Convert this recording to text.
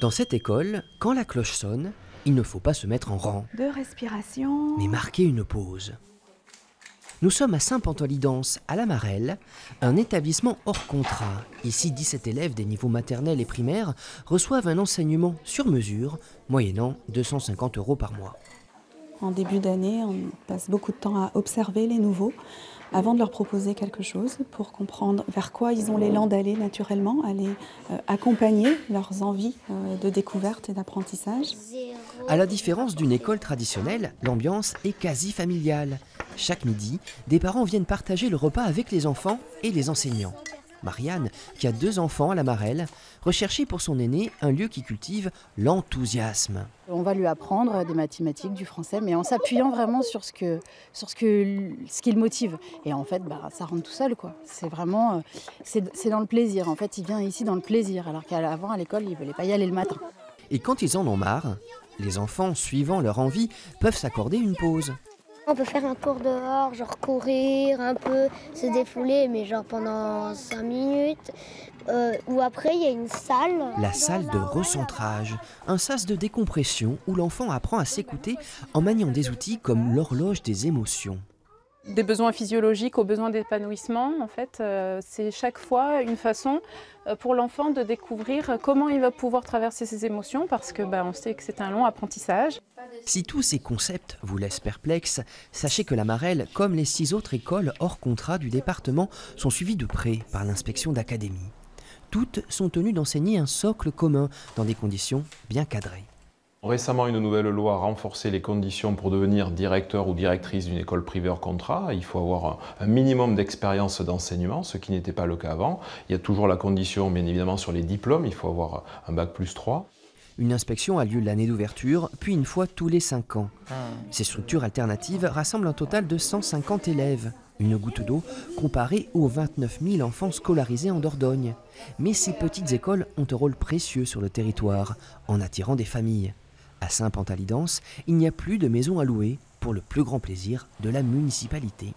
Dans cette école, quand la cloche sonne, il ne faut pas se mettre en rang, 2 respirations. mais marquer une pause. Nous sommes à Saint-Pantoly-Dance, à la Marelle, un établissement hors contrat. Ici, 17 élèves des niveaux maternels et primaires reçoivent un enseignement sur mesure, moyennant 250 € par mois. En début d'année, on passe beaucoup de temps à observer les nouveaux avant de leur proposer quelque chose pour comprendre vers quoi ils ont l'élan d'aller naturellement, aller accompagner leurs envies de découverte et d'apprentissage. À la différence d'une école traditionnelle, l'ambiance est quasi familiale. Chaque midi, des parents viennent partager le repas avec les enfants et les enseignants. Marianne, qui a 2 enfants à la Marelle, recherchait pour son aîné un lieu qui cultive l'enthousiasme. On va lui apprendre des mathématiques, du français, mais en s'appuyant vraiment sur ce qui le motive. Et en fait, ça rentre tout seul, quoi. C'est vraiment, c'est dans le plaisir. En fait, il vient ici dans le plaisir, alors qu'avant, à l'école, il ne voulait pas y aller le matin. Et quand ils en ont marre, les enfants, suivant leur envie, peuvent s'accorder une pause. On peut faire un cours dehors, genre courir un peu, se défouler, mais genre pendant 5 minutes. Ou après, il y a une salle. La salle de recentrage, un sas de décompression où l'enfant apprend à s'écouter en maniant des outils comme l'horloge des émotions. Des besoins physiologiques aux besoins d'épanouissement, en fait, c'est chaque fois une façon pour l'enfant de découvrir comment il va pouvoir traverser ses émotions parce que on sait que c'est un long apprentissage. Si tous ces concepts vous laissent perplexe, sachez que la Marelle, comme les 6 autres écoles hors contrat du département, sont suivies de près par l'inspection d'académie. Toutes sont tenues d'enseigner un socle commun dans des conditions bien cadrées. Récemment, une nouvelle loi a renforcé les conditions pour devenir directeur ou directrice d'une école privée hors contrat. Il faut avoir un minimum d'expérience d'enseignement, ce qui n'était pas le cas avant. Il y a toujours la condition, bien évidemment, sur les diplômes. Il faut avoir un bac+3. Une inspection a lieu l'année d'ouverture, puis une fois tous les 5 ans. Ces structures alternatives rassemblent un total de 150 élèves. Une goutte d'eau comparée aux 29 000 enfants scolarisés en Dordogne. Mais ces petites écoles ont un rôle précieux sur le territoire, en attirant des familles. À Saint-Pantoly-Dance, il n'y a plus de maisons à louer, pour le plus grand plaisir de la municipalité.